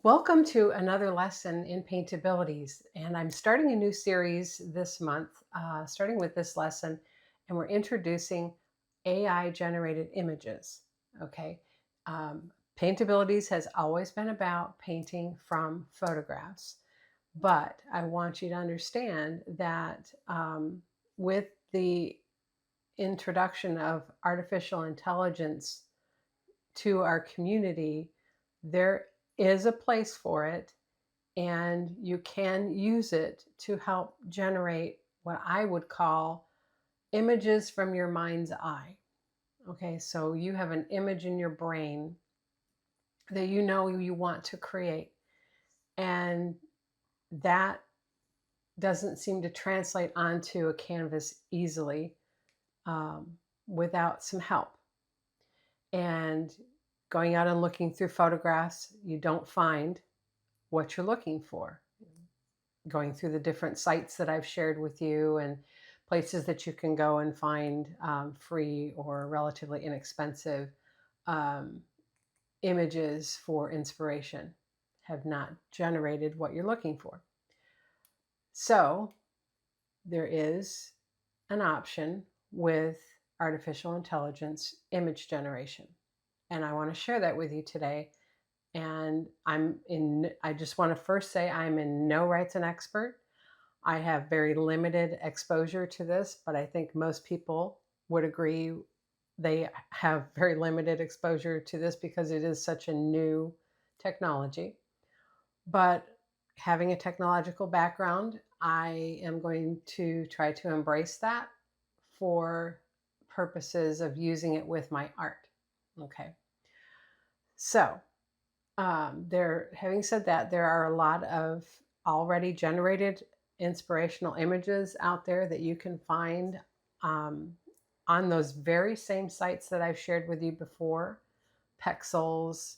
Welcome to another lesson in paintabilities. And I'm starting a new series this month, starting with this lesson, and we're introducing AI generated images. Okay. Paintabilities has always been about painting from photographs, but I want you to understand that with the introduction of artificial intelligence to our community, there is a place for it and you can use it to help generate what I would call images from your mind's eye. Okay, so you have an image in your brain that you know you want to create, and that doesn't seem to translate onto a canvas easily without some help. And going out and looking through photographs, you don't find what you're looking for. Going through the different sites that I've shared with you and places that you can go and find free or relatively inexpensive um, images for inspiration have not generated what you're looking for. So there is an option with artificial intelligence image generation. And I want to share that with you today. And I just want to first say I'm in no rights an expert. I have very limited exposure to this, but I think most people would agree they have very limited exposure to this because it is such a new technology. But having a technological background, I am going to try to embrace that for purposes of using it with my art. Okay. So, having said that, there are a lot of already generated inspirational images out there that you can find um, on those very same sites that I've shared with you before. Pexels,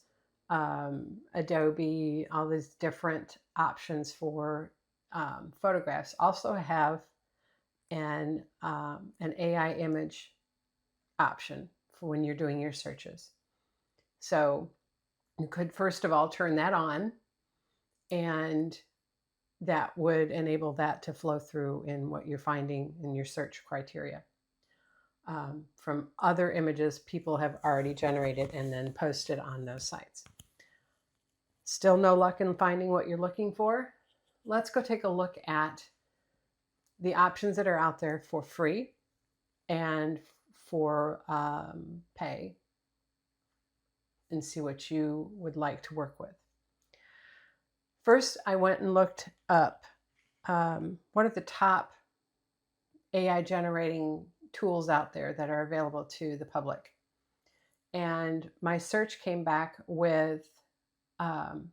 Adobe, all these different options for photographs also have an AI image option for when you're doing your searches. So you could first of all turn that on, and that would enable that to flow through in what you're finding in your search criteria from other images people have already generated and then posted on those sites. Still no luck in finding what you're looking for? Let's go take a look at the options that are out there for free and for pay and see what you would like to work with. First, I went and looked up what are the top AI generating tools out there that are available to the public. And my search came back with um,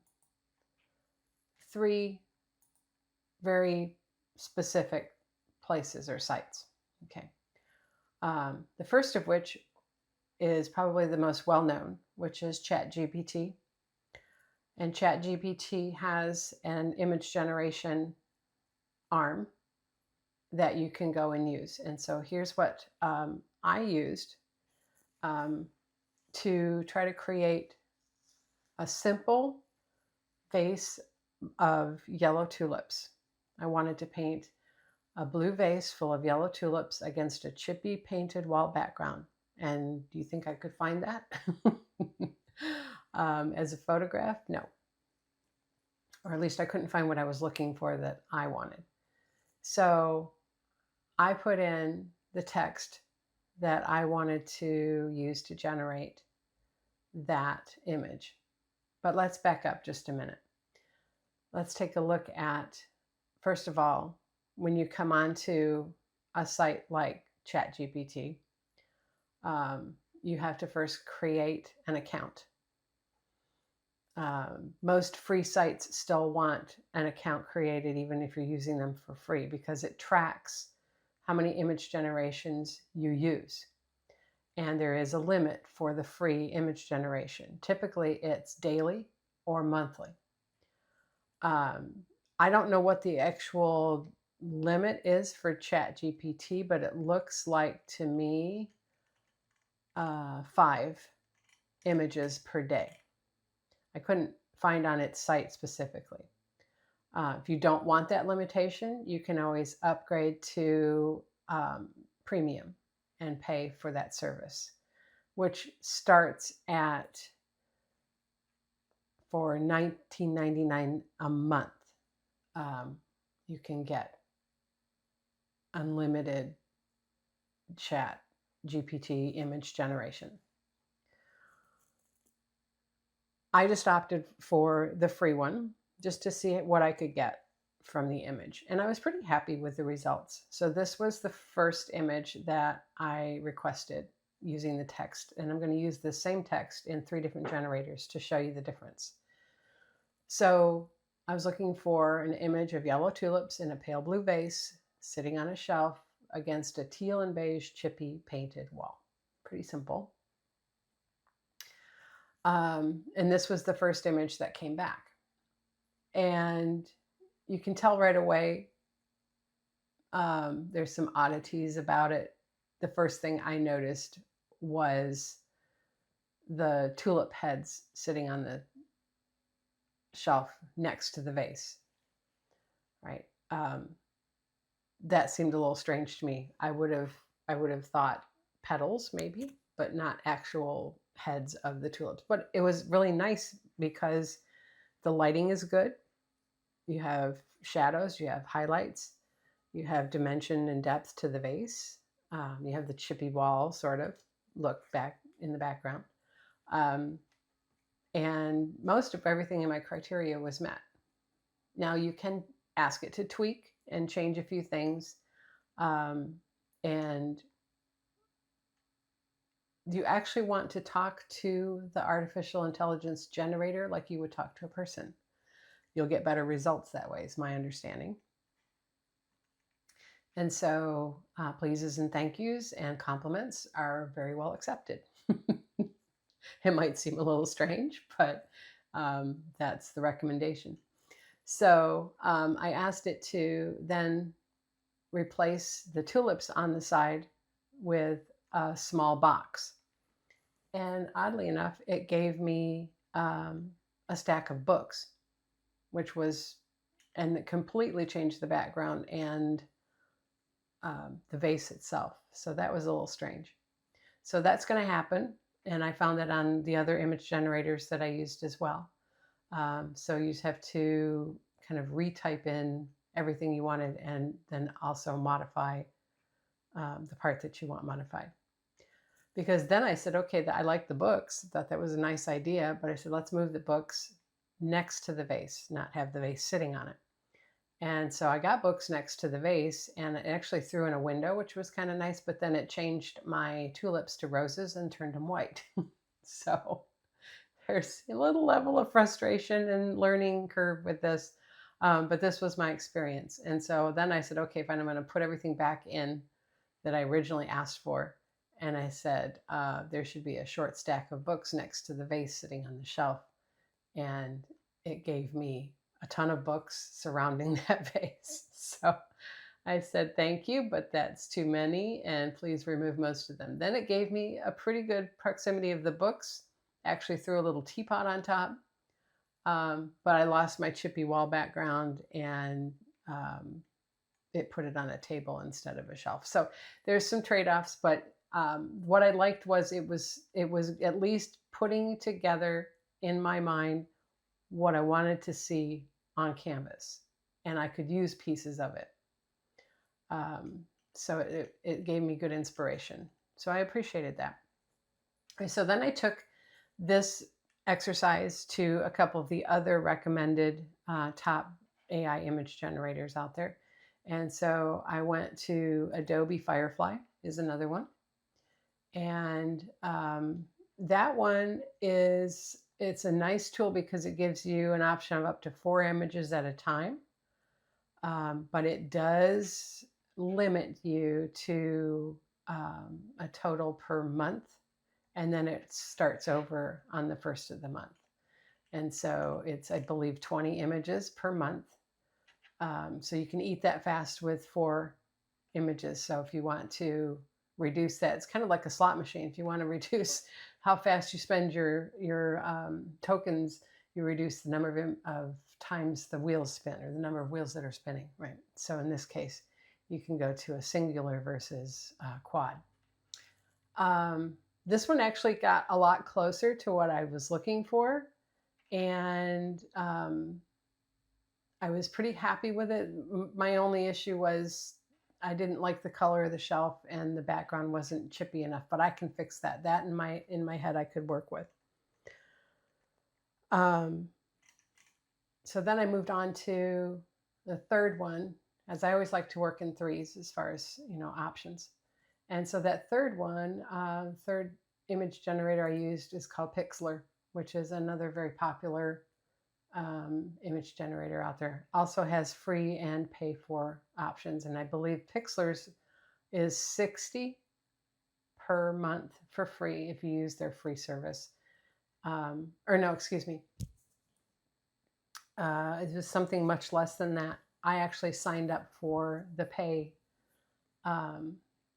three very specific places or sites. Okay. The first of which is probably the most well known, which is ChatGPT. And ChatGPT has an image generation arm that you can go and use. And so here's what I used to try to create a simple vase of yellow tulips. I wanted to paint a blue vase full of yellow tulips against a chippy painted wall background. And do you think I could find that as a photograph? No. Or at least I couldn't find what I was looking for that I wanted. So I put in the text that I wanted to use to generate that image. But let's back up just a minute. Let's take a look at, first of all, when you come onto a site like ChatGPT, you have to first create an account. Most free sites still want an account created, even if you're using them for free, because it tracks how many image generations you use. And there is a limit for the free image generation. Typically, it's daily or monthly. I don't know what the actual limit is for ChatGPT, but it looks like to me 5 images per day. find on its site specifically. If you don't want that limitation, you can always upgrade to premium and pay for that service, which starts at for $19.99 a month. You can get unlimited chat GPT image generation. I just opted for the free one just to see what I could get from the image. And I was pretty happy with the results. So this was the first image that I requested using the text. And I'm going to use the same text in 3 different generators to show you the difference. So I was looking for an image of yellow tulips in a pale blue vase sitting on a shelf against a teal and beige chippy painted wall. Pretty simple. And this was the first image that came back. And you can tell right away there's some oddities about it. The first thing I noticed was the tulip heads sitting on the shelf next to the vase, right? That seemed a little strange to me. I would have thought petals maybe, but not actual heads of the tulips. But it was really nice because the lighting is good. You have shadows, you have highlights, you have dimension and depth to the vase. You have the chippy wall sort of look back in the background. And most of everything in my criteria was met. Now you can ask it to tweak and change a few things. And you actually want to talk to the artificial intelligence generator like you would talk to a person. You'll get better results that way, is my understanding. And so pleases and thank yous and compliments are very well accepted. It might seem a little strange, but that's the recommendation. So I asked it to then replace the tulips on the side with a small box. And oddly enough, it gave me a stack of books, which was, and it completely changed the background and the vase itself. So that was a little strange. So that's going to happen. And I found that on the other image generators that I used as well. So you just have to kind of retype in everything you wanted and then also modify the part that you want modified. Because then I said, okay, I like the books, thought that was a nice idea, but I said, let's move the books next to the vase, not have the vase sitting on it. And so I got books next to the vase, and it actually threw in a window, which was kind of nice, but then it changed my tulips to roses and turned them white. So there's a little level of frustration and learning curve with this, but this was my experience. And so then I said, okay, fine, I'm going to put everything back in that I originally asked for. And I said, there should be a short stack of books next to the vase sitting on the shelf. And it gave me a ton of books surrounding that vase. So I said, thank you, but that's too many, and please remove most of them. Then it gave me a pretty good proximity of the books. Actually threw a little teapot on top, but I lost my chippy wall background, and it put it on a table instead of a shelf. So there's some trade-offs, but what I liked was it was at least putting together in my mind what I wanted to see on canvas, and I could use pieces of it. So it gave me good inspiration. So I appreciated that. Okay, so then I took this exercise to a couple of the other recommended top AI image generators out there. And so I went to Adobe Firefly is another one. And that one it's a nice tool because it gives you an option of up to 4 images at a time. But it does limit you to a total per month. And then it starts over on the first of the month. And so it's, I believe, 20 images per month. So you can eat that fast with 4 images. So if you want to reduce that, it's kind of like a slot machine. If you want to reduce how fast you spend your tokens you reduce the number of times the wheels spin, or the number of wheels that are spinning, right? So in this case, you can go to a singular versus quad. This one actually got a lot closer to what I was looking for, and I was pretty happy with it. My only issue was I didn't like the color of the shelf, and the background wasn't chippy enough, but I can fix that. That in my head I could work with. So then I moved on to the third one, as I always like to work in threes as far as, options. And so that third one, third image generator I used is called Pixlr, which is another very popular image generator out there. Also has free and pay for options. And I believe Pixlr's is $60 per month for free if you use their free service. Or no, excuse me. It was something much less than that. I actually signed up for the pay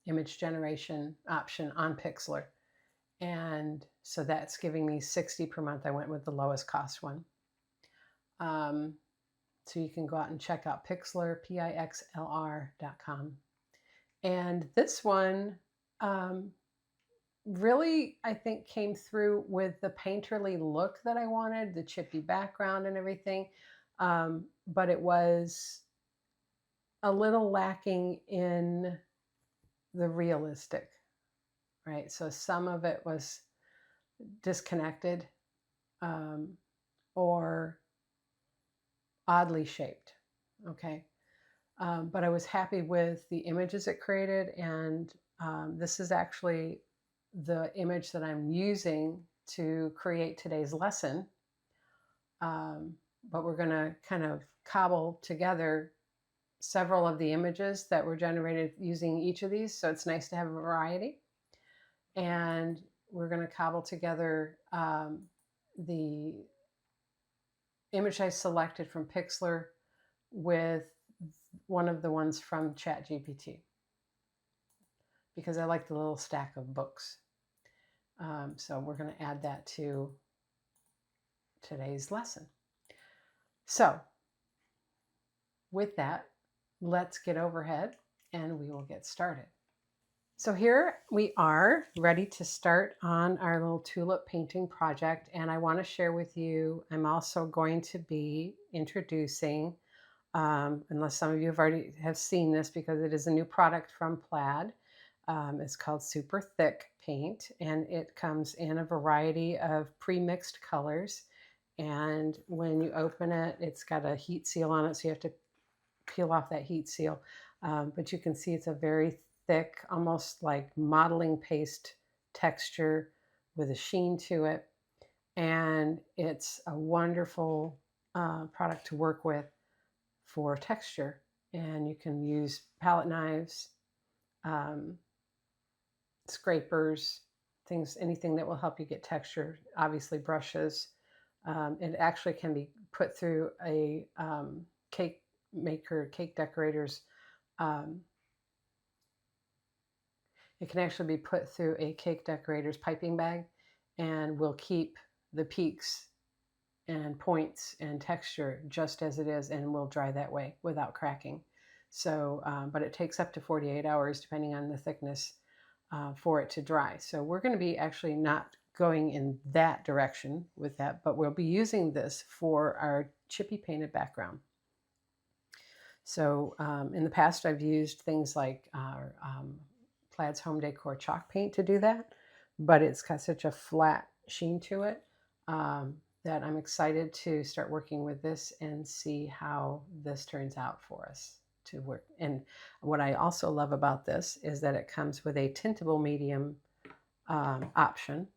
image generation option on Pixlr. And so that's giving me $60 per month. I went with the lowest cost one. So you can go out and check out Pixlr, pixlr.com. And this one really, I think, came through with the painterly look that I wanted, the chippy background and everything. But it was a little lacking in the realistic, right? So some of it was disconnected or oddly shaped, okay? But I was happy with the images it created, and this is actually the image that I'm using to create today's lesson. But we're going to kind of cobble together several of the images that were generated using each of these. So it's nice to have a variety. And we're going to cobble together the image I selected from Pixlr with one of the ones from ChatGPT, because I like the little stack of books. So we're going to add that to today's lesson. So with that, let's get overhead and we will get started. So here we are ready to start on our little tulip painting project. And I want to share with you, I'm also going to be introducing, unless some of you have seen this, because it is a new product from Plaid. It's called Super Thick Paint, and it comes in a variety of pre-mixed colors. And when you open it, it's got a heat seal on it, so you have to peel off that heat seal. But you can see it's a very thick, almost like modeling paste texture with a sheen to it. And it's a wonderful product to work with for texture. And you can use palette knives, scrapers, anything that will help you get texture, obviously brushes. It actually can be put through a cake decorators. It can actually be put through a cake decorator's piping bag, and will keep the peaks and points and texture just as it is, and will dry that way without cracking. So, but it takes up to 48 hours, depending on the thickness, for it to dry. So we're going to be actually not going in that direction with that, but we'll be using this for our chippy painted background. So in the past, I've used things like our Plaid's Home Decor chalk paint to do that, but it's got such a flat sheen to it that I'm excited to start working with this and see how this turns out for us to work. And what I also love about this is that it comes with a tintable medium option,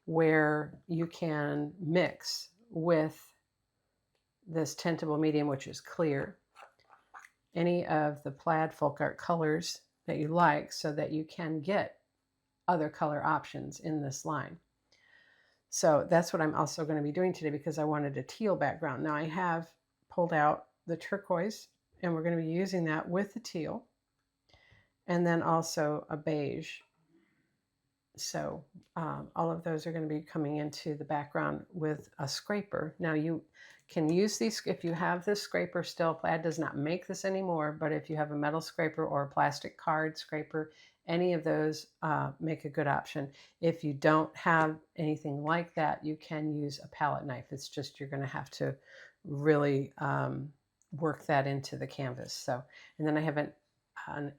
where you can mix with this tintable medium, which is clear, any of the Plaid FolkArt colors that you like, so that you can get other color options in this line. So that's what I'm also going to be doing today, because I wanted a teal background. Now I have pulled out the turquoise, and we're going to be using that with the teal, and then also a beige. So all of those are going to be coming into the background with a scraper. Now you can use these, if you have this scraper still, Plaid does not make this anymore, but if you have a metal scraper or a plastic card scraper, any of those make a good option. If you don't have anything like that, you can use a palette knife. It's just you're going to have to really work that into the canvas. So, and then I have an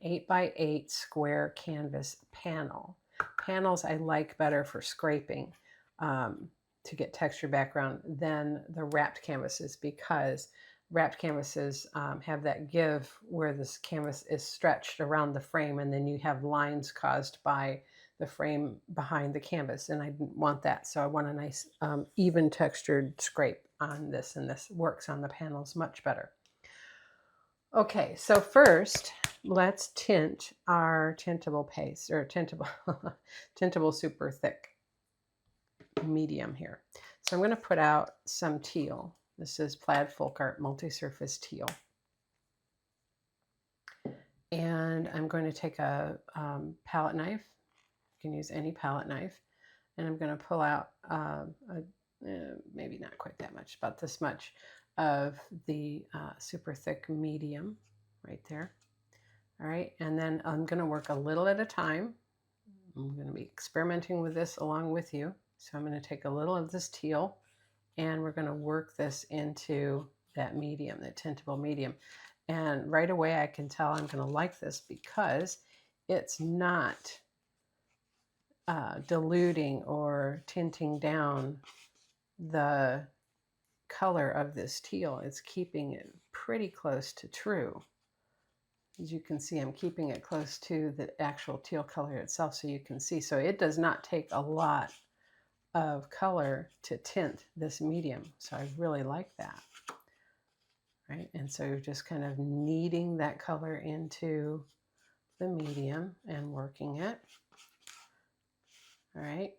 8x8 square canvas panel. Panels I like better for scraping to get texture background than the wrapped canvases, because wrapped canvases have that give where this canvas is stretched around the frame, and then you have lines caused by the frame behind the canvas, and I didn't want that. So I want a nice even textured scrape on this, and this works on the panels much better. Okay, so first let's tint our tintable paste, or tintable super thick medium here. So I'm going to put out some teal. This is Plaid FolkArt multi-surface teal. And I'm going to take a palette knife. You can use any palette knife. And I'm going to pull out maybe not quite that much, about this much of the super thick medium right there. All right, and then I'm going to work a little at a time. I'm going to be experimenting with this along with you. So I'm going to take a little of this teal, and we're going to work this into that medium, that tintable medium. And right away I can tell I'm going to like this because it's not diluting or tinting down the color of this teal. It's keeping it pretty close to true. As you can see, I'm keeping it close to the actual teal color itself, so you can see. So it does not take a lot of color to tint this medium. So I really like that. Right? And so you're just kind of kneading that color into the medium and working it. All right.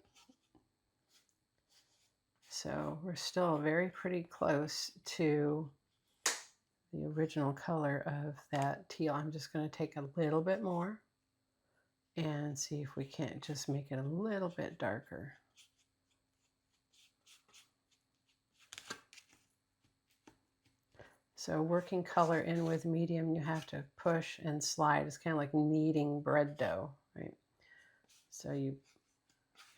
So we're still very pretty close to the original color of that teal. I'm just going to take a little bit more and see if we can't just make it a little bit darker. So working color in with medium, you have to push and slide. It's kind of like kneading bread dough, right? So you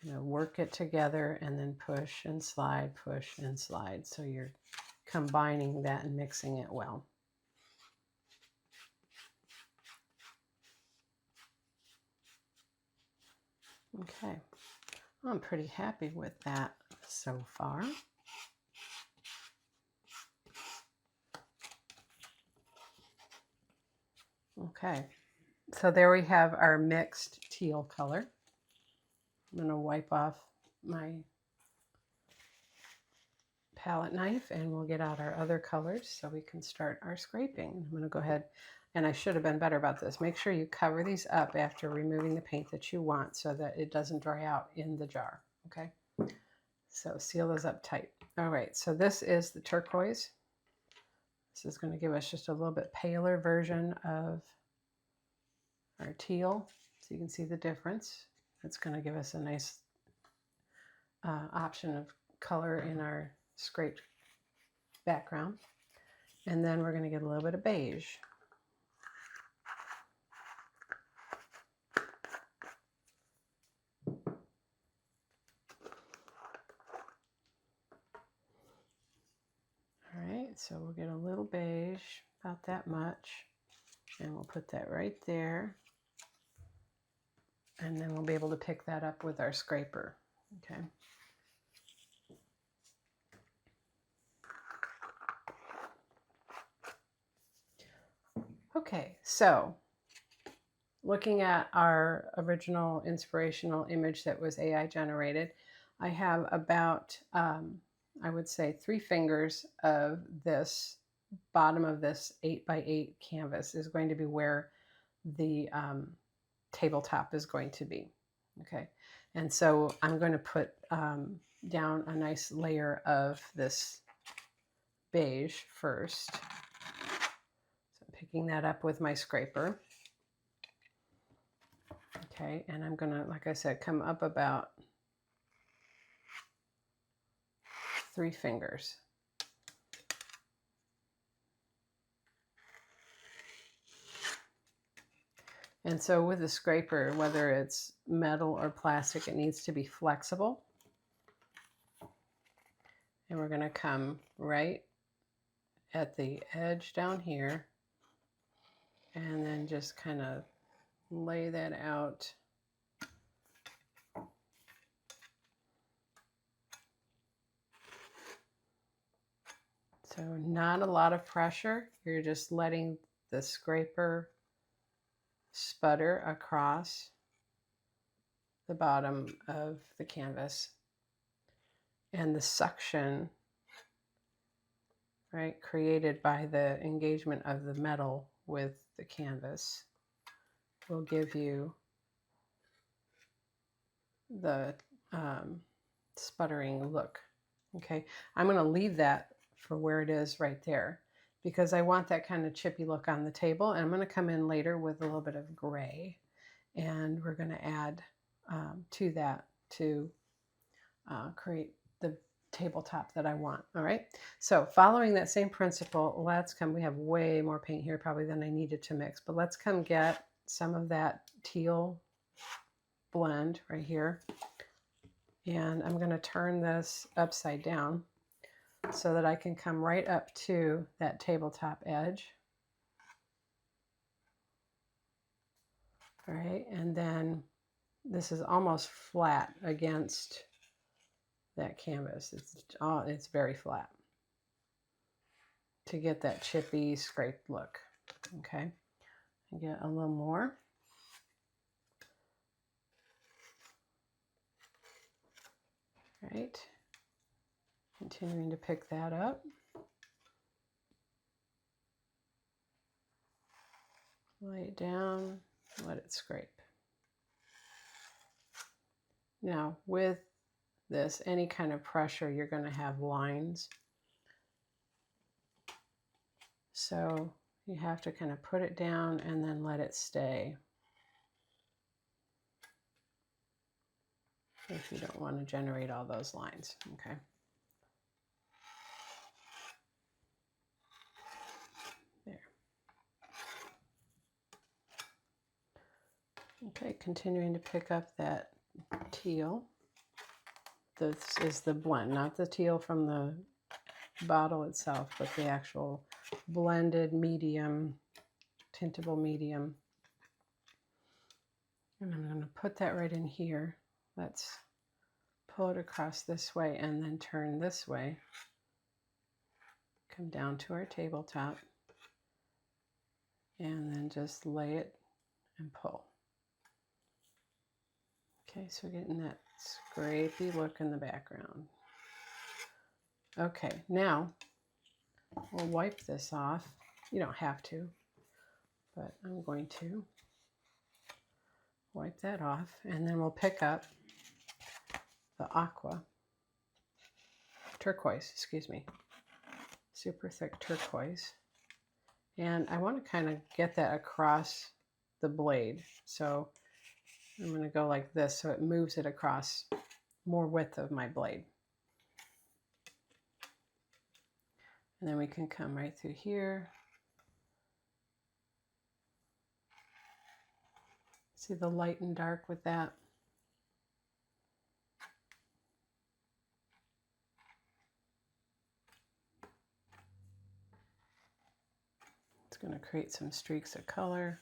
work it together and then push and slide, push and slide. So you're combining that and mixing it well. Okay, I'm pretty happy with that so far. Okay, so there we have our mixed teal color. I'm going to wipe off my palette knife and we'll get out our other colors so we can start our scraping. I'm going to go ahead, and I should have been better about this. Make sure you cover these up after removing the paint that you want so that it doesn't dry out in the jar. Okay, so seal those up tight. All right, so this is the turquoise. This is going to give us just a little bit paler version of our teal, so you can see the difference. It's going to give us a nice option of color in our scraped background. And then we're going to get a little bit of beige. All right, so we'll get a little beige, about that much, and we'll put that right there. And then we'll be able to pick that up with our scraper. Okay. Okay, so looking at our original inspirational image that was AI generated, I have about, I would say 3 fingers of this bottom of this 8x8 canvas is going to be where the tabletop is going to be. Okay, and so I'm going to put down a nice layer of this beige first. So I'm picking that up with my scraper. Okay, and I'm gonna, like I said, come up about 3 fingers. And so with the scraper, whether it's metal or plastic, it needs to be flexible. And we're gonna come right at the edge down here and then just kind of lay that out. So not a lot of pressure. You're just letting the scraper sputter across the bottom of the canvas. And the suction, right, created by the engagement of the metal with the canvas will give you the sputtering look. Okay, I'm going to leave that for where it is right there because I want that kind of chippy look on the table. And I'm going to come in later with a little bit of gray, and we're going to add to that to create the tabletop that I want. All right, so following that same principle, let's come, we have way more paint here probably than I needed to mix, but let's come get some of that teal blend right here. And I'm going to turn this upside down so that I can come right up to that tabletop edge. All right, and then this is almost flat against that canvas. It's very flat to get that chippy scraped look. Okay, I get a little more. All right, continuing to pick that up. Lay it down, let it scrape. Now with this, any kind of pressure, you're going to have lines. So you have to kind of put it down and then let it stay if you don't want to generate all those lines. Okay. There. Okay, continuing to pick up that teal. This is the blend, not the teal from the bottle itself, but the actual blended medium, tintable medium. And I'm going to put that right in here. Let's pull it across this way and then turn this way. Come down to our tabletop and then just lay it and pull. Okay, so we're getting that scrapey look in the background. Okay, now we'll wipe this off. You don't have to, but I'm going to wipe that off, and then we'll pick up the turquoise, excuse me, super thick turquoise. And I want to kind of get that across the blade. So I'm going to go like this so it moves it across more width of my blade. And then we can come right through here. See the light and dark with that? It's going to create some streaks of color.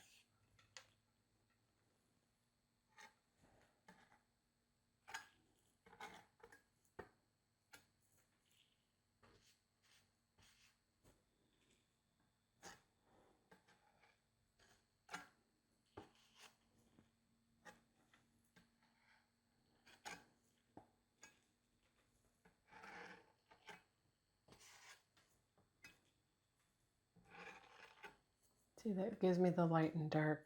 See, that gives me the light and dark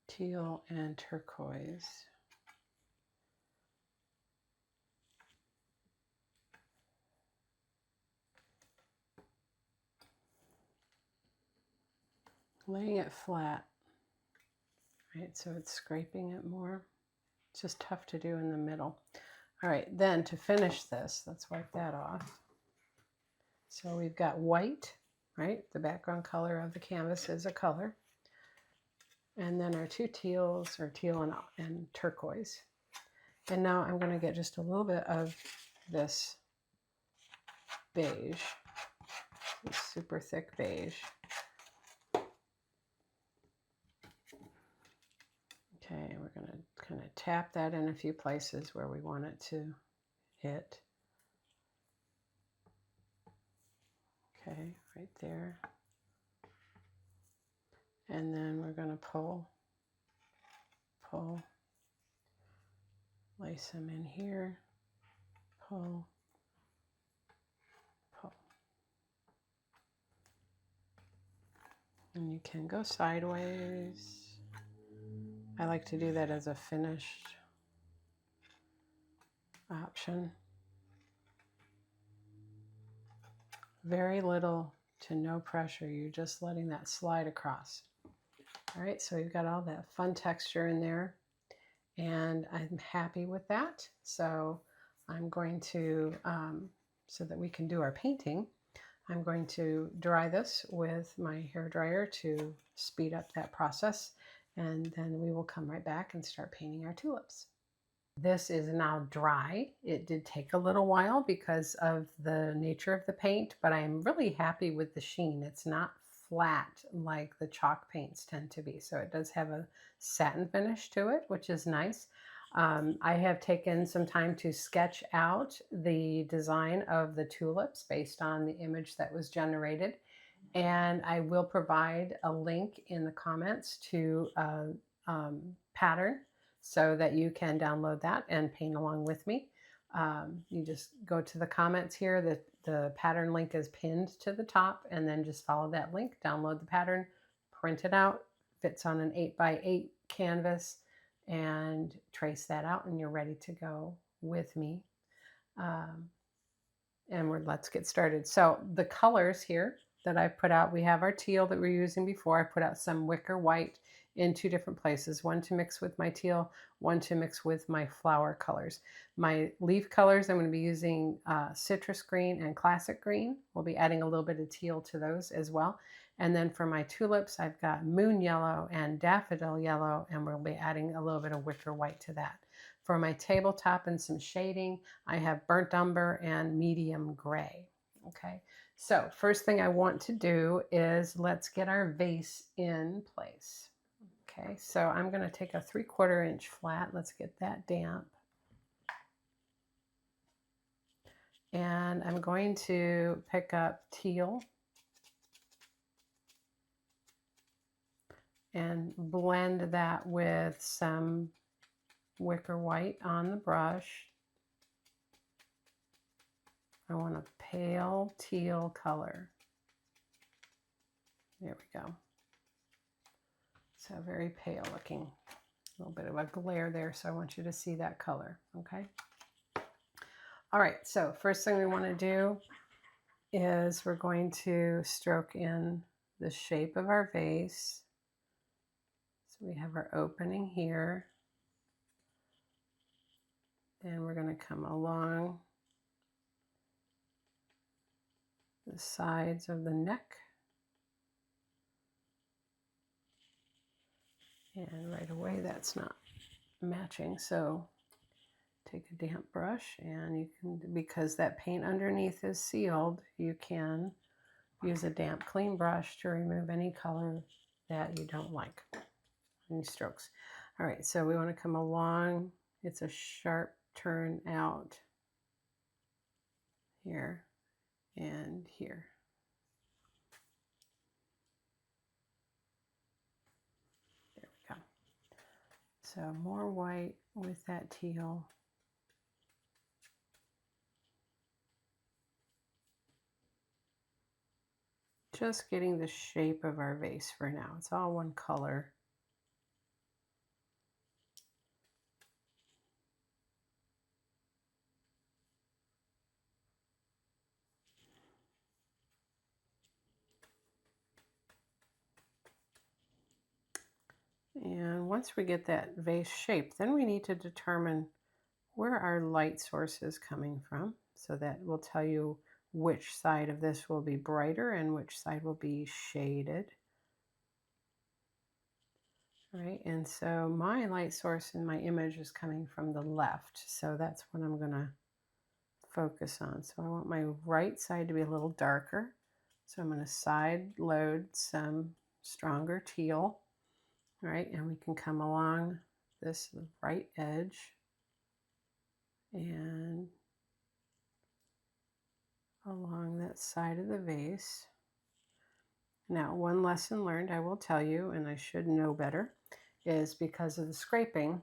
teal and turquoise. Laying it flat right? So it's scraping it more. It's just tough to do in the middle. All right, then to finish this, let's wipe that off. So we've got white, right? The background color of the canvas is a color. And then our two teals are teal and turquoise. And now I'm going to get just a little bit of this beige, this super thick beige. Okay, we're going to kind of tap that in a few places where we want it to hit. Okay, right there. And then we're going to pull, place them in here, pull. And you can go sideways. I like to do that as a finished option. Very little to no pressure. You're just letting that slide across. All right, so we've got all that fun texture in there, and I'm happy with that. So I'm going to, so that we can do our painting, I'm going to dry this with my hair dryer to speed up that process, and then we will come right back and start painting our tulips. This is now dry. It did take a little while because of the nature of the paint, but I'm really happy with the sheen. It's not flat like the chalk paints tend to be. So it does have a satin finish to it, which is nice. I have taken some time to sketch out the design of the tulips based on the image that was generated. And I will provide a link in the comments to a pattern so that you can download that and paint along with me. You just go to the comments here. The pattern link is pinned to the top, and then just follow that link, download the pattern, print it out, fits on an 8x8 canvas, and trace that out, and you're ready to go with me. Let's get started. So the colors here that I put out, we have our teal that we were using before. I put out some wicker white in two different places, one to mix with my teal, one to mix with my flower colors. My leaf colors, I'm going to be using citrus green and classic green. We'll be adding a little bit of teal to those as well. And then for my tulips, I've got moon yellow and daffodil yellow, and we'll be adding a little bit of wicker white to that. For my tabletop and some shading, I have burnt umber and medium gray. Okay, so first thing I want to do is let's get our vase in place. Okay, so I'm going to take a 3/4 inch flat. Let's get that damp. And I'm going to pick up teal and blend that with some wicker white on the brush. I want a pale teal color. There we go. So very pale looking. A little bit of a glare there, so I want you to see that color, okay? All right, so first thing we want to do is we're going to stroke in the shape of our vase. So we have our opening here. And we're going to come along the sides of the neck. And right away that's not matching, so take a damp brush, and you can, because that paint underneath is sealed, you can use a damp clean brush to remove any color that you don't like, any strokes. All right, so we want to come along. It's a sharp turn out here and here. There we go. So more white with that teal. Just getting the shape of our vase for now. It's all one color. And once we get that vase shape, then we need to determine where our light source is coming from. So that will tell you which side of this will be brighter and which side will be shaded. All right, and so my light source in my image is coming from the left. So that's what I'm gonna focus on. So I want my right side to be a little darker. So I'm gonna side load some stronger teal. All right, and we can come along this right edge and along that side of the vase. Now, one lesson learned, I will tell you, and I should know better, is because of the scraping,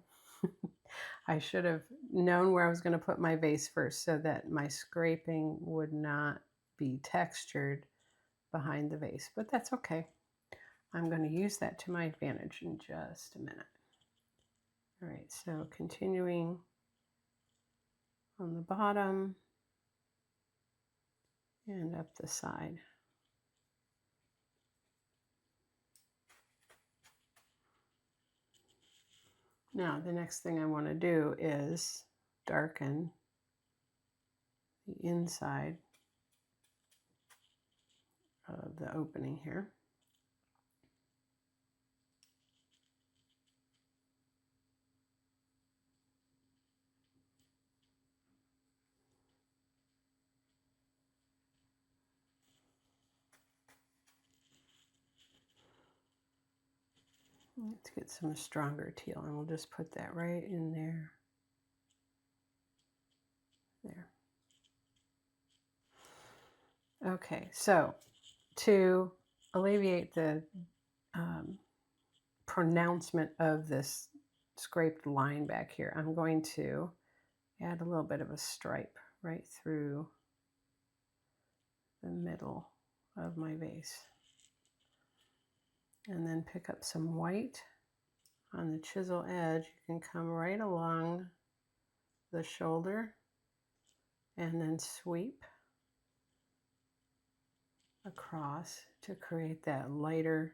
I should have known where I was going to put my vase first so that my scraping would not be textured behind the vase, but that's okay. I'm going to use that to my advantage in just a minute. All right, so continuing on the bottom and up the side. Now, the next thing I want to do is darken the inside of the opening here. Let's get some stronger teal, and we'll just put that right in there. There. Okay, so to alleviate the pronouncement of this scraped line back here, I'm going to add a little bit of a stripe right through the middle of my vase. And then pick up some white on the chisel edge. You can come right along the shoulder and then sweep across to create that lighter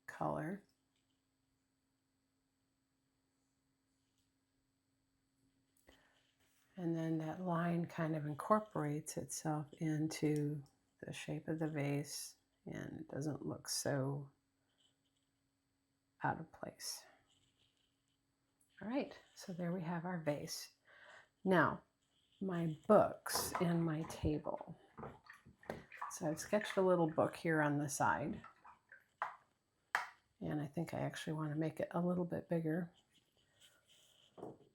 color. And then that line kind of incorporates itself into the shape of the vase and it doesn't look so out of place. All right, so there we have our vase. Now, my books and my table. So I've sketched a little book here on the side. And I think I actually want to make it a little bit bigger.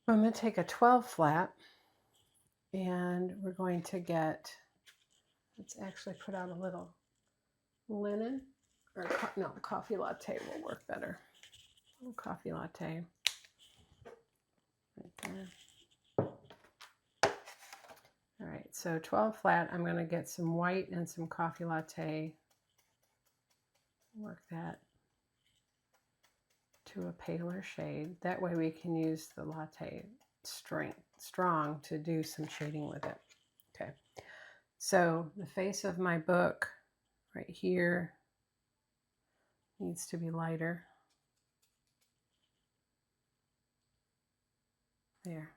I'm going to take a 12 flat and we're going to get, let's actually put out a little linen, or no, coffee latte will work better. A little coffee latte right there. All right, so 12 flat, I'm going to get some white and some coffee latte, work that to a paler shade. That way we can use the latte strong to do some shading with it. Okay, so the face of my book right here needs to be lighter. There.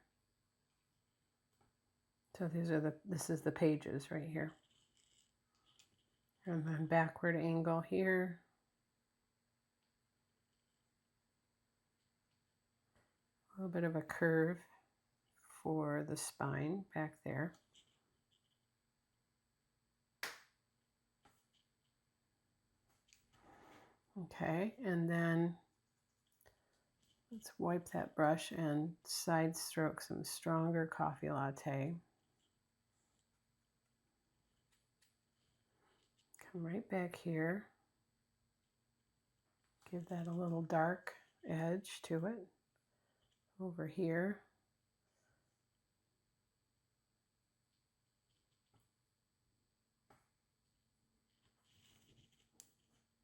So this is the pages right here. And then backward angle here. A little bit of a curve for the spine back there. Okay, and then let's wipe that brush and side stroke some stronger coffee latte. Come right back here. Give that a little dark edge to it. Over here.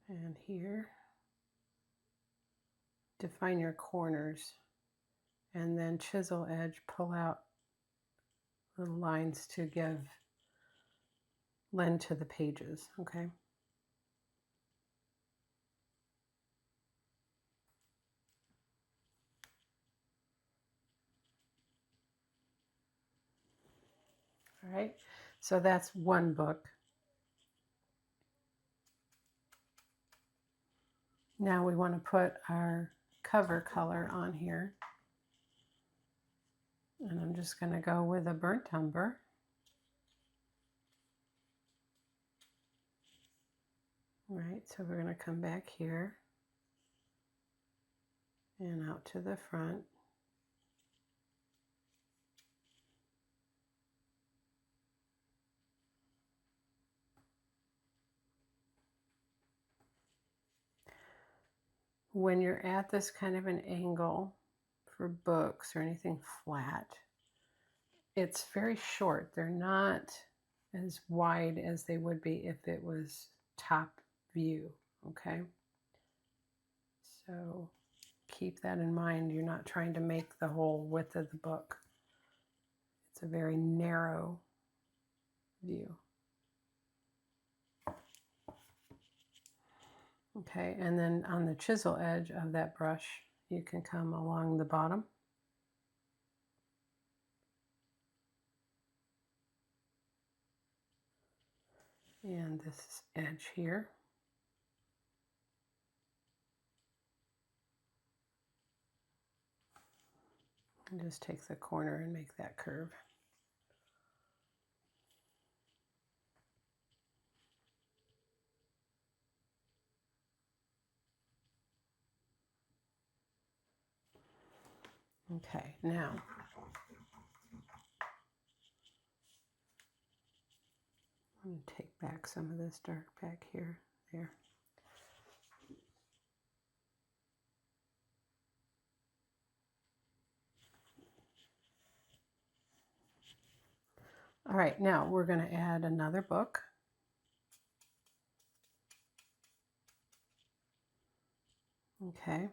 And here. Define your corners. And then chisel edge, pull out little lines to lend to the pages, okay? right, so that's one book. Now we want to put our cover color on here. And I'm just going to go with a burnt umber. All right, so we're going to come back here and out to the front. When you're at this kind of an angle for books or anything flat, it's very short. They're not as wide as they would be if it was top view, okay? So keep that in mind. You're not trying to make the whole width of the book. It's a very narrow view. Okay, and then on the chisel edge of that brush, you can come along the bottom. And this edge here. And just take the corner and make that curve. Okay, now I'm going to take back some of this dark back here, there. All right, now we're going to add another book. Okay.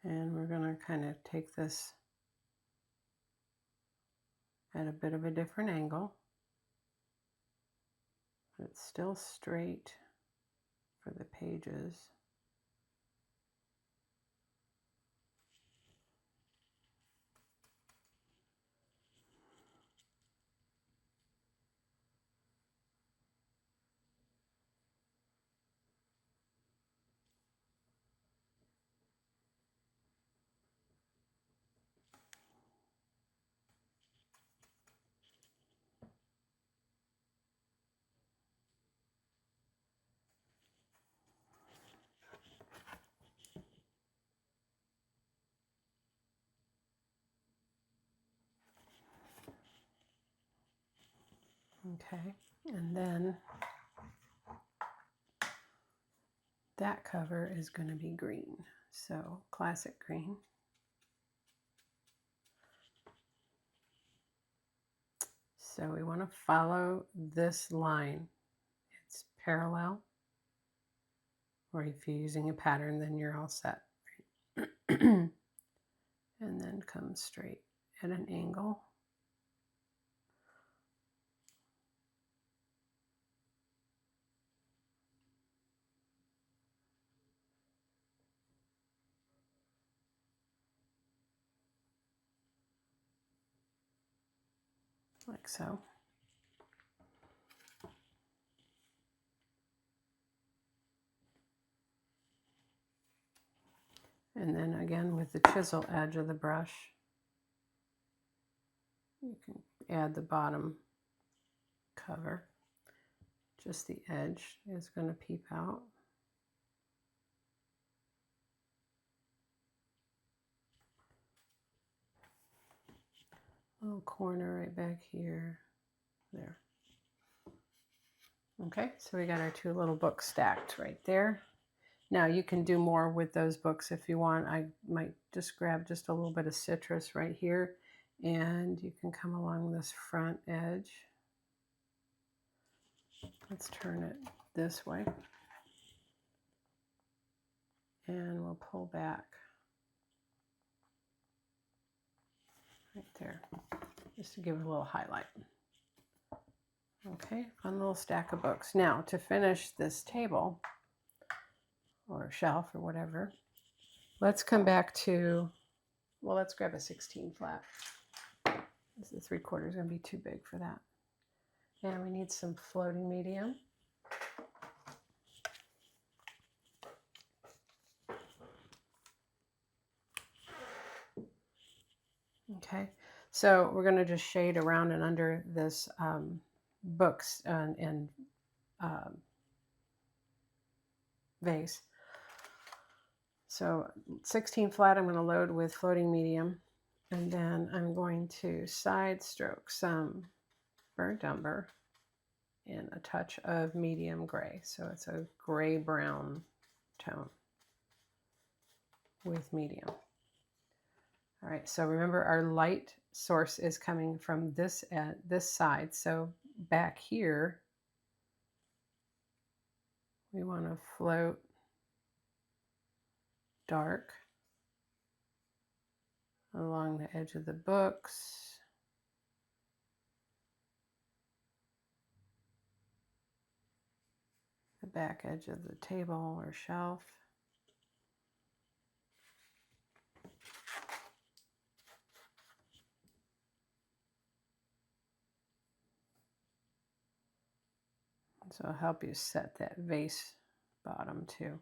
And we're going to kind of take this at a bit of a different angle. But it's still straight for the pages. Okay, and then that cover is going to be green, so classic green. So we want to follow this line. It's parallel, or if you're using a pattern, then you're all set. And then come straight at an angle. Like so. And then again with the chisel edge of the brush, you can add the bottom cover. Just the edge is going to peep out. Little corner right back here, there. Okay, so we got our two little books stacked right there. Now you can do more with those books if you want. I might just grab just a little bit of citrus right here, and you can come along this front edge. Let's turn it this way. And we'll pull back right there, just to give it a little highlight. Okay, fun little stack of books. Now to finish this table, or shelf or whatever. Let's come back to, well, let's grab a 16 flat. This is 3/4 is going to be too big for that. And we need some floating medium. Okay, so we're going to just shade around and under this books and vase. So 16 flat I'm going to load with floating medium, and then I'm going to side stroke some burnt umber and a touch of medium gray. So it's a gray brown tone with medium. All right, so remember our light source is coming from this side. So back here, we want to float dark along the edge of the books. The back edge of the table or shelf. So I'll help you set that vase bottom too.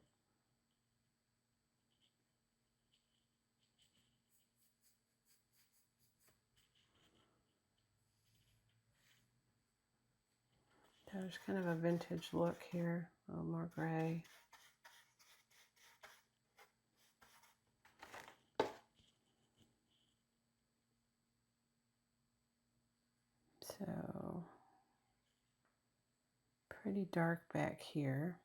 There's kind of a vintage look here, a little more gray. So pretty dark back here.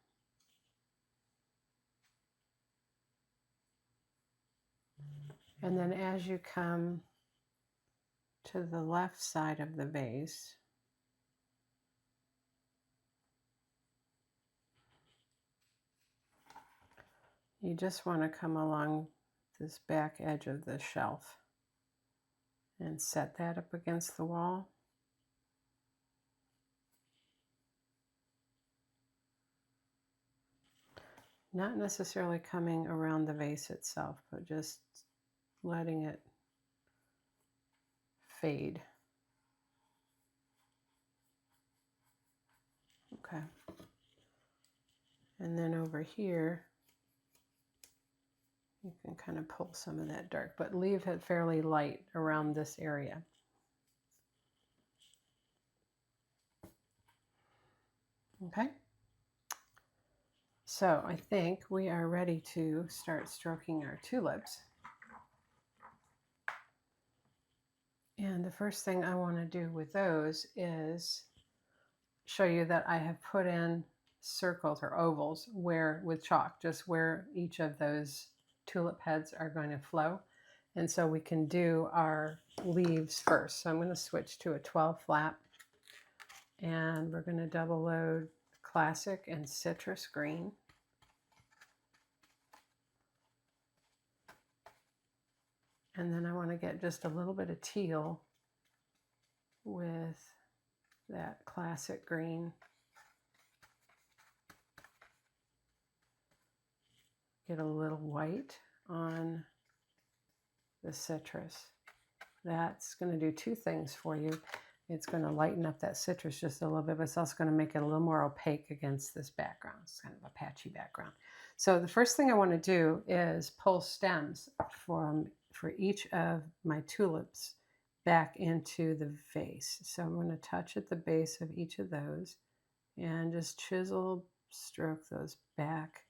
And then as you come to the left side of the vase, you just want to come along this back edge of the shelf and set that up against the wall. Not necessarily coming around the vase itself, but just letting it fade. Okay. And then over here, you can kind of pull some of that dark, but leave it fairly light around this area. Okay. So I think we are ready to start stroking our tulips. And the first thing I want to do with those is show you that I have put in circles or ovals where with chalk, just where each of those tulip heads are going to flow. And so we can do our leaves first. So I'm going to switch to a 12 flat, and we're going to double load classic and citrus green. And then I want to get just a little bit of teal with that classic green. Get a little white on the citrus. That's going to do two things for you. It's going to lighten up that citrus just a little bit, but it's also going to make it a little more opaque against this background. It's kind of a patchy background. So the first thing I want to do is pull stems for each of my tulips back into the vase. So I'm going to touch at the base of each of those and just chisel, stroke those back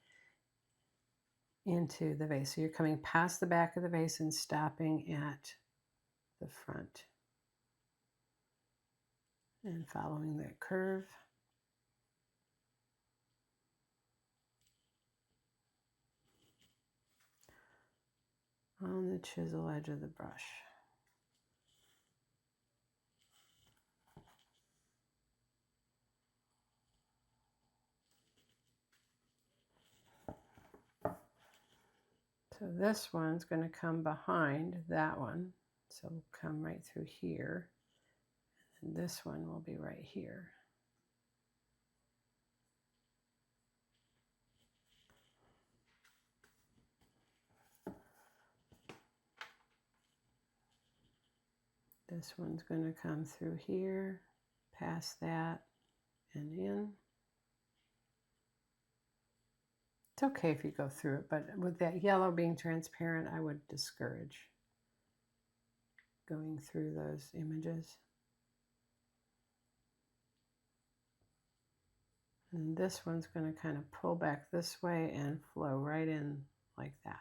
into the vase. So you're coming past the back of the vase and stopping at the front and following that curve. On the chisel edge of the brush. So this one's going to come behind that one. So we'll come right through here. And this one will be right here. This one's going to come through here, past that, and in. It's okay if you go through it, but with that yellow being transparent, I would discourage going through those images. And this one's going to kind of pull back this way and flow right in like that.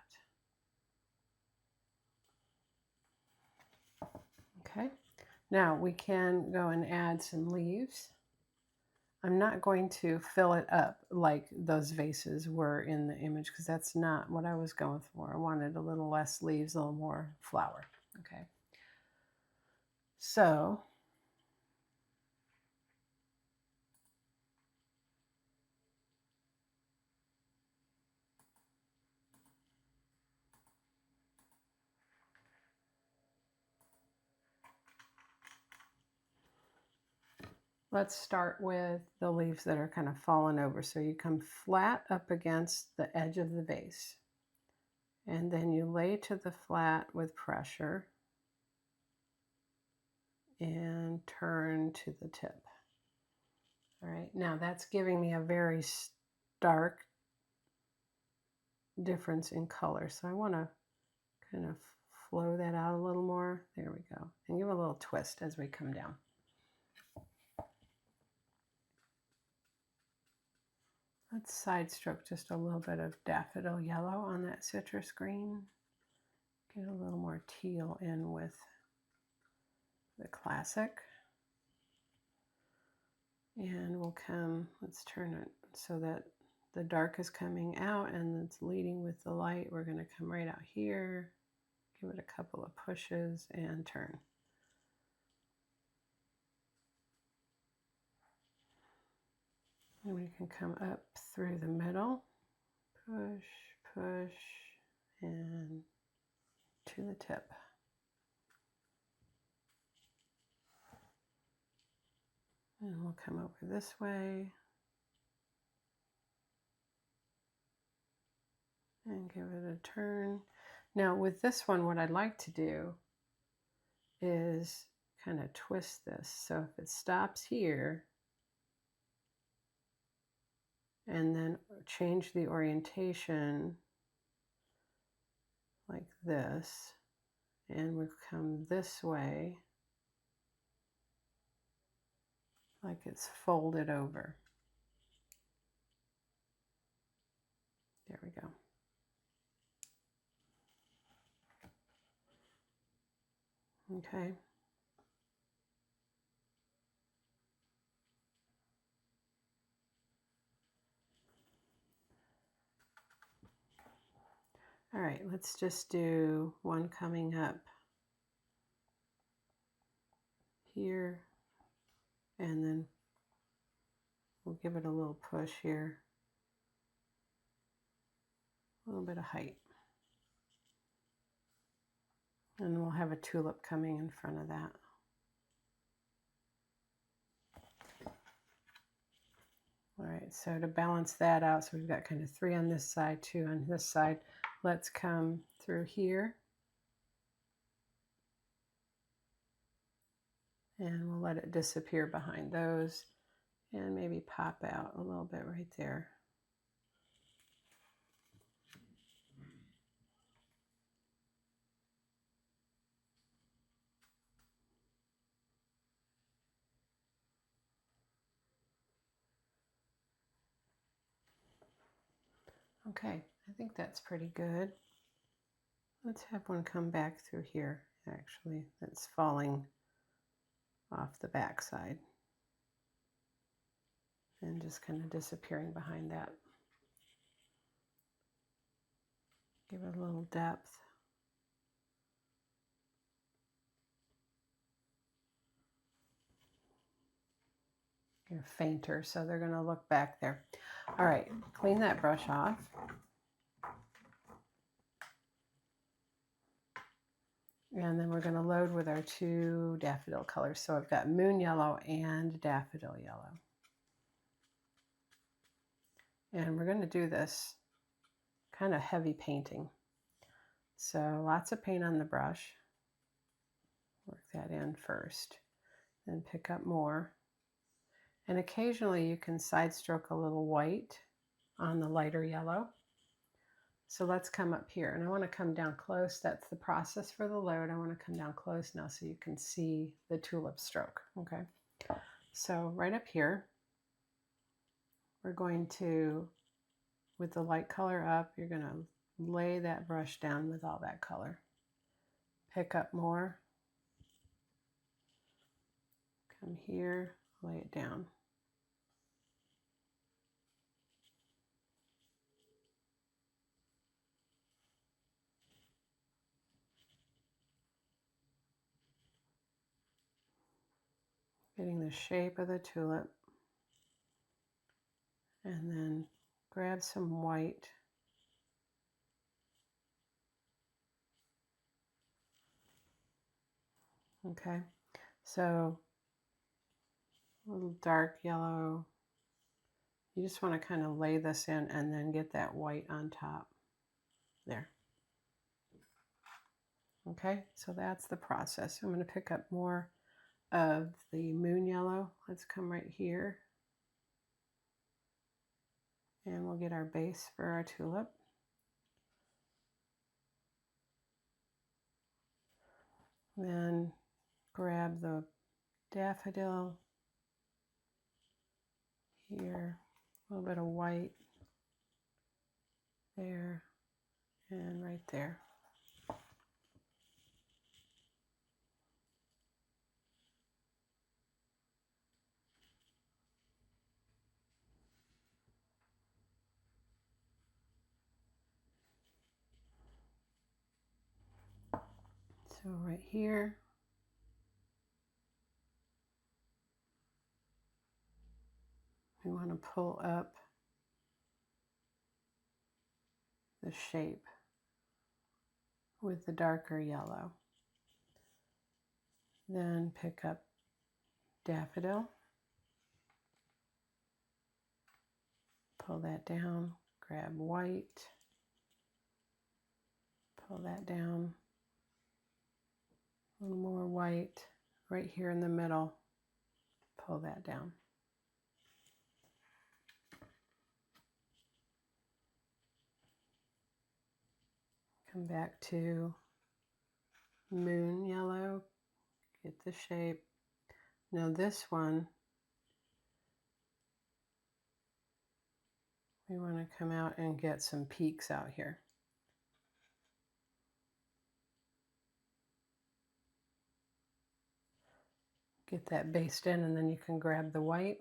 Okay, now we can go and add some leaves. I'm not going to fill it up like those vases were in the image because that's not what I was going for. I wanted a little less leaves, a little more flower. Okay, so let's start with the leaves that are kind of fallen over. So you come flat up against the edge of the vase, and then you lay to the flat with pressure and turn to the tip. All right, now that's giving me a very stark difference in color. So I want to kind of flow that out a little more. There we go. And give a little twist as we come down. Let's side stroke just a little bit of daffodil yellow on that citrus green. Get a little more teal in with the classic. And we'll come, let's turn it so that the dark is coming out and it's leading with the light. We're going to come right out here, give it a couple of pushes and turn. And we can come up through the middle, push, push, and to the tip. And we'll come over this way and give it a turn. Now with this one, what I'd like to do is kind of twist this. So if it stops here, and then change the orientation like this, and we'll come this way like it's folded over. There we go. Okay. All right, let's just do one coming up here, and then we'll give it a little push here, a little bit of height. And we'll have a tulip coming in front of that. All right, so to balance that out, so we've got kind of 3 on this side, 2 on this side. Let's come through here. And we'll let it disappear behind those and maybe pop out a little bit right there. Okay, I think that's pretty good. Let's have one come back through here, actually, that's falling off the back side and just kind of disappearing behind that. Give it a little depth. They're fainter, so they're going to look back there. All right, clean that brush off. And then we're going to load with our 2 daffodil colors. So I've got moon yellow and daffodil yellow. And we're going to do this kind of heavy painting. So lots of paint on the brush. Work that in first, then pick up more. And occasionally you can side stroke a little white on the lighter yellow. So let's come up here, and I want to come down close. That's the process for the load. I want to come down close now so you can see the tulip stroke. Okay, so right up here, we're going to, with the light color up, you're going to lay that brush down with all that color. Pick up more. Come here, lay it down. Getting the shape of the tulip. And then grab some white. Okay, so a little dark yellow. You just want to kind of lay this in and then get that white on top. There. Okay, so that's the process. I'm going to pick up more of the moon yellow. Let's come right here. And we'll get our base for our tulip. Then grab the daffodil here, a little bit of white there and right there. So right here, we want to pull up the shape with the darker yellow. Then pick up daffodil, pull that down, grab white, pull that down, a little more white right here in the middle, pull that down. Come back to moon yellow, get the shape. Now this one, we want to come out and get some peaks out here. Get that based in, and then you can grab the white.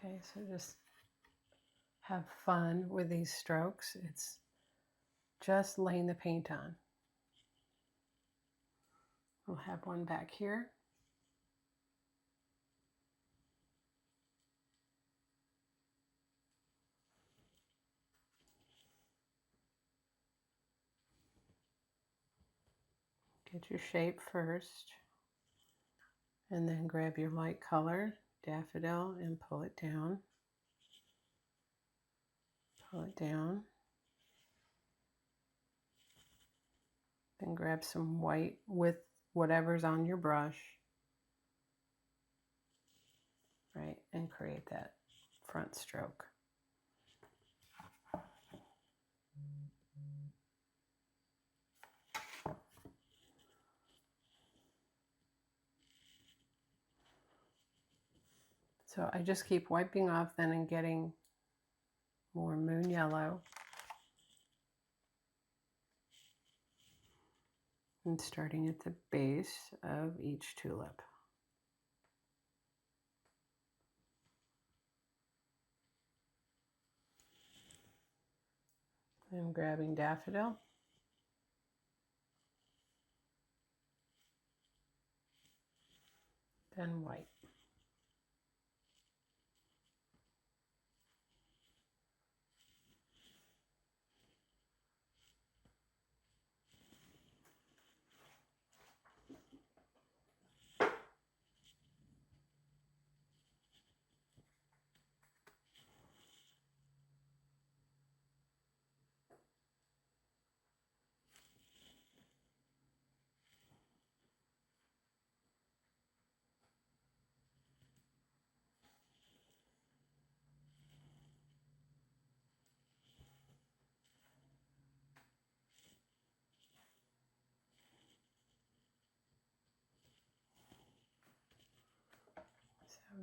Okay, so just have fun with these strokes. It's just laying the paint on. We'll have one back here. Get your shape first, and then grab your light color, daffodil, and pull it down. Pull it down. Then grab some white with whatever's on your brush, right, and create that front stroke. So I just keep wiping off then and getting more moon yellow. And starting at the base of each tulip. I'm grabbing daffodil. Then white.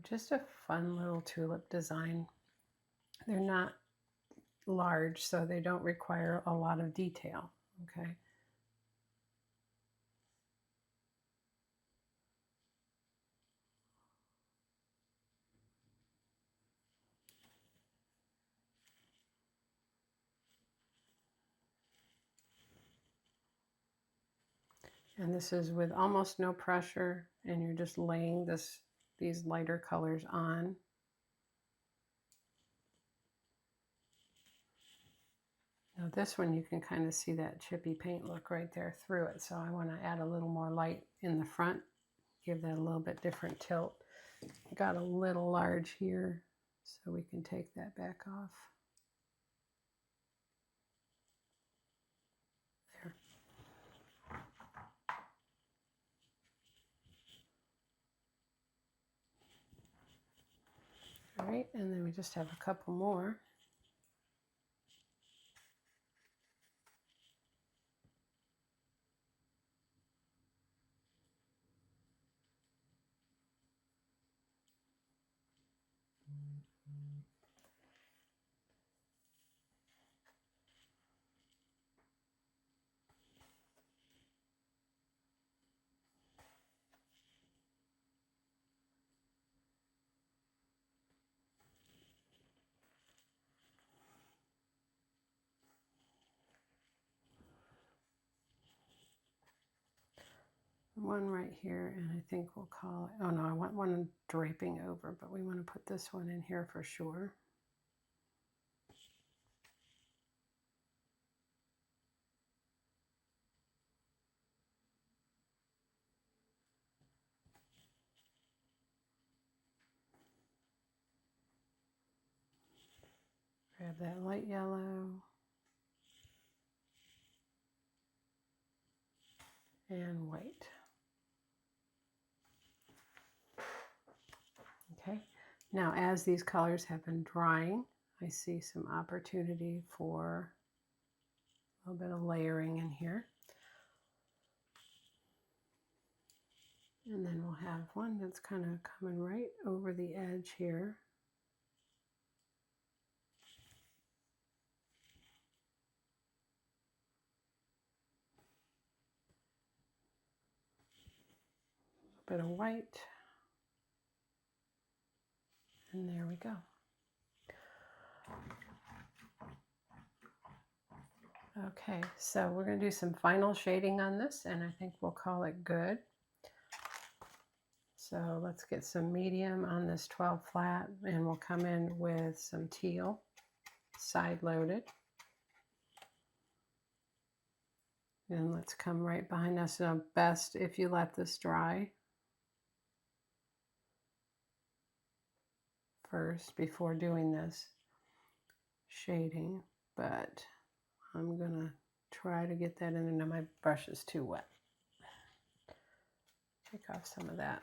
just a fun little tulip design. They're not large, so they don't require a lot of detail, okay? And this is with almost no pressure, and you're just laying these lighter colors on. Now this one, you can kind of see that chippy paint look right there through it. So I want to add a little more light in the front, give that a little bit different tilt. Got a little large here, so we can take that back off. There. All right, and then we just have a couple more. One right here, and I think we'll call it, oh no, I want one draping over, but we want to put this one in here for sure. Grab that light yellow. And white. Okay, now as these colors have been drying, I see some opportunity for a little bit of layering in here. And then we'll have one that's kind of coming right over the edge here. A bit of white. And there we go. Okay, so we're going to do some final shading on this, and I think we'll call it good. So let's get some medium on this 12 flat, and we'll come in with some teal, side loaded. And let's come right behind us. Now, best if you let this dry first before doing this shading, but I'm gonna try to get that in there. Now my brush is too wet. Take off some of that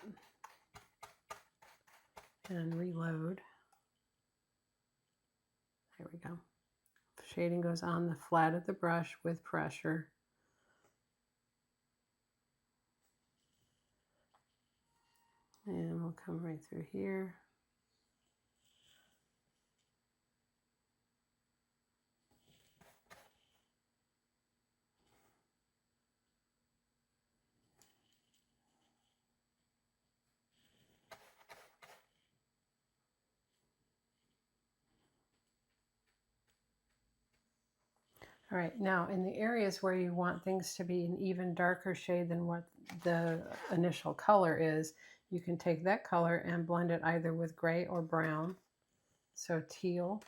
and reload. There we go. Shading goes on the flat of the brush with pressure. And we'll come right through here. All right, now in the areas where you want things to be an even darker shade than what the initial color is, you can take that color and blend it either with gray or brown. So teal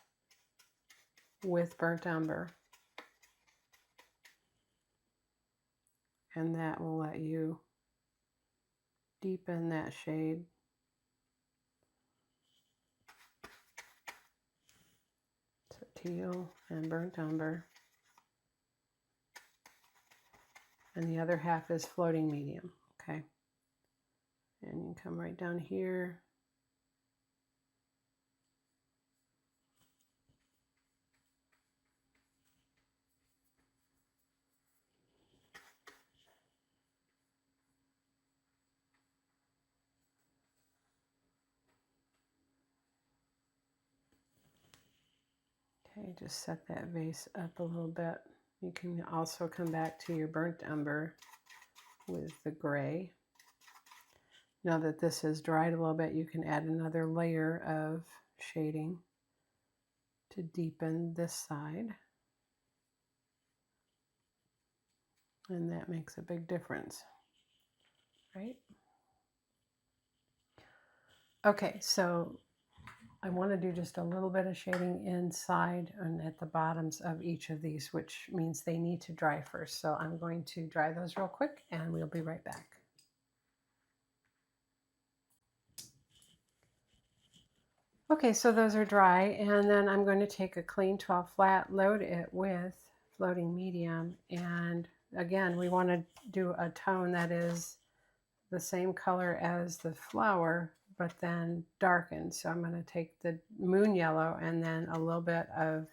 with burnt umber. And that will let you deepen that shade. So teal and burnt umber. And the other half is floating medium, okay? And you can come right down here. Okay, just set that vase up a little bit. You can also come back to your burnt umber with the gray. Now that this has dried a little bit, you can add another layer of shading to deepen this side. And that makes a big difference, right? Okay, so I want to do just a little bit of shading inside and at the bottoms of each of these, which means they need to dry first. So I'm going to dry those real quick and we'll be right back. Okay, so those are dry, and then I'm going to take a clean 12 flat, load it with floating medium, and again, we want to do a tone that is the same color as the flower, but then darkened. So I'm going to take the moon yellow and then a little bit of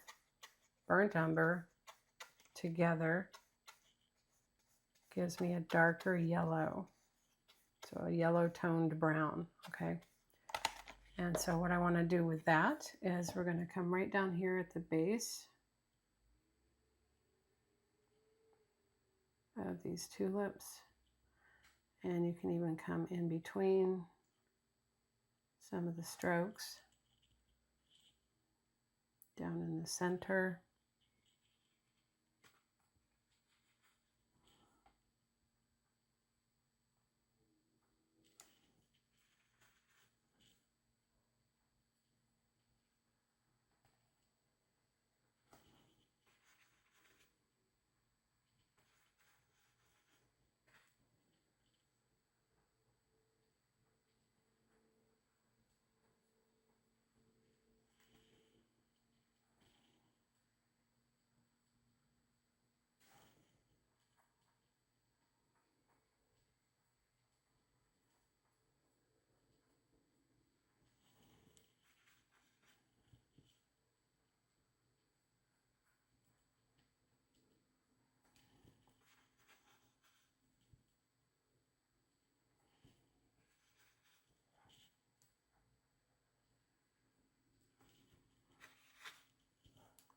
burnt umber together. Gives me a darker yellow, so a yellow toned brown, okay? And so what I want to do with that is we're going to come right down here at the base of these tulips, and you can even come in between some of the strokes down in the center.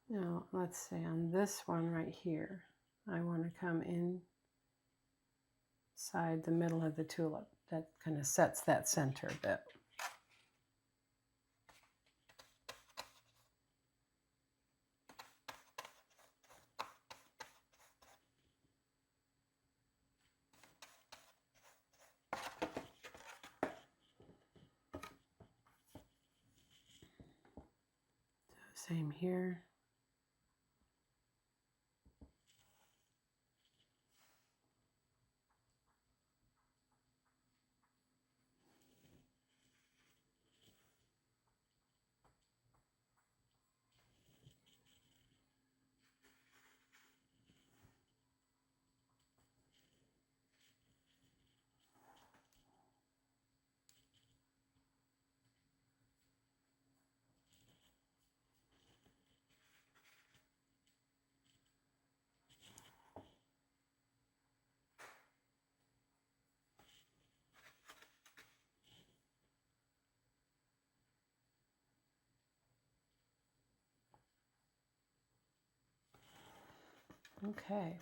Now, let's say on this one right here, I want to come inside the middle of the tulip. That kind of sets that center a bit. So same here. Okay.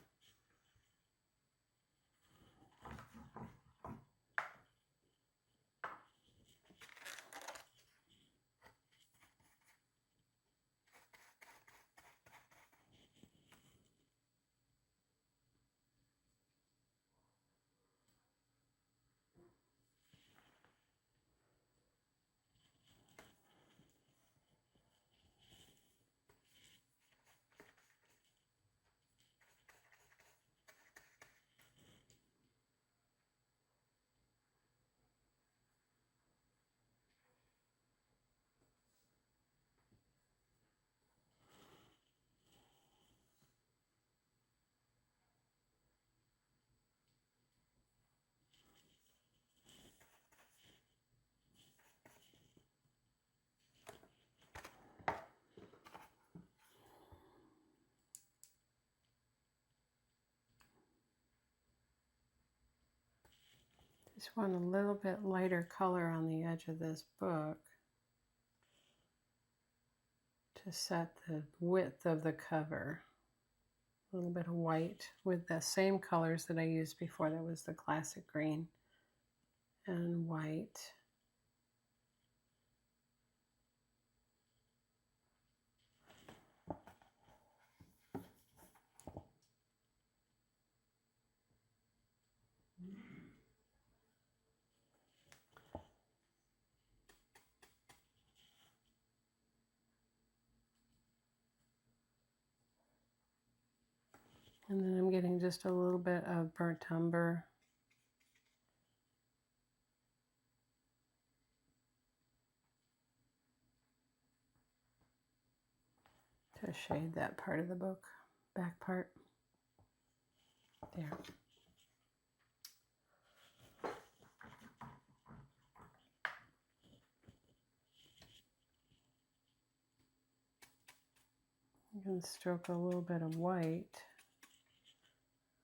Just want a little bit lighter color on the edge of this book to set the width of the cover. A little bit of white with the same colors that I used before. That was the classic green and white. And then I'm getting just a little bit of burnt umber. To shade that part of the book, back part. There. You can stroke a little bit of white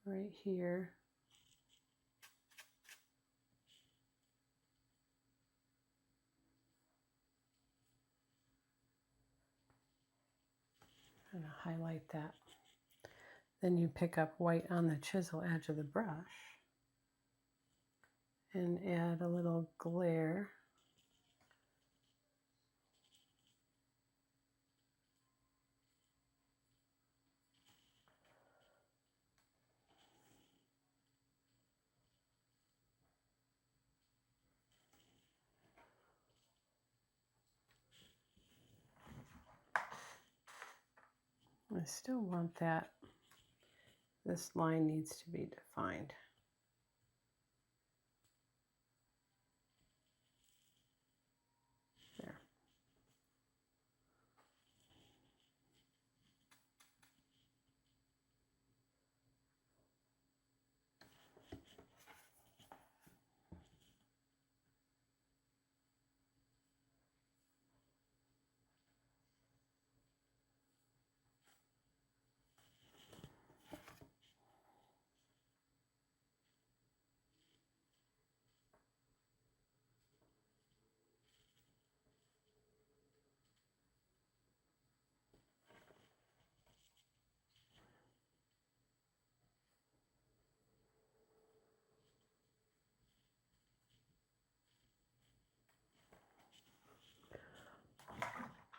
right here. And highlight that. Then you pick up white on the chisel edge of the brush and add a little glare. I still want that. This line needs to be defined. There.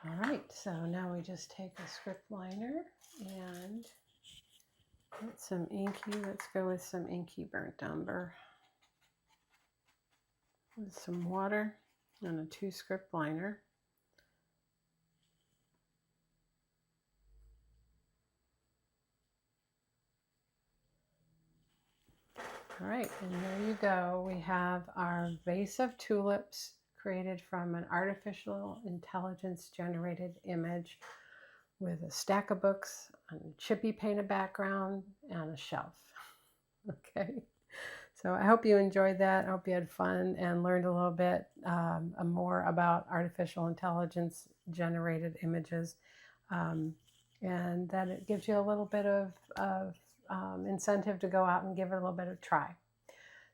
All right, so now we just take a script liner and get some inky. Let's go with some inky burnt umber with some water and a 2 script liner. All right, and there you go. We have our vase of tulips created from an artificial intelligence generated image with a stack of books, a chippy painted background, and a shelf. Okay, so I hope you enjoyed that. I hope you had fun and learned a little bit more about artificial intelligence generated images, and that it gives you a little bit of incentive to go out and give it a little bit of try.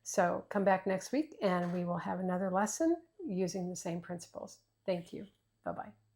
So come back next week and we will have another lesson using the same principles. Thank you. Bye-bye.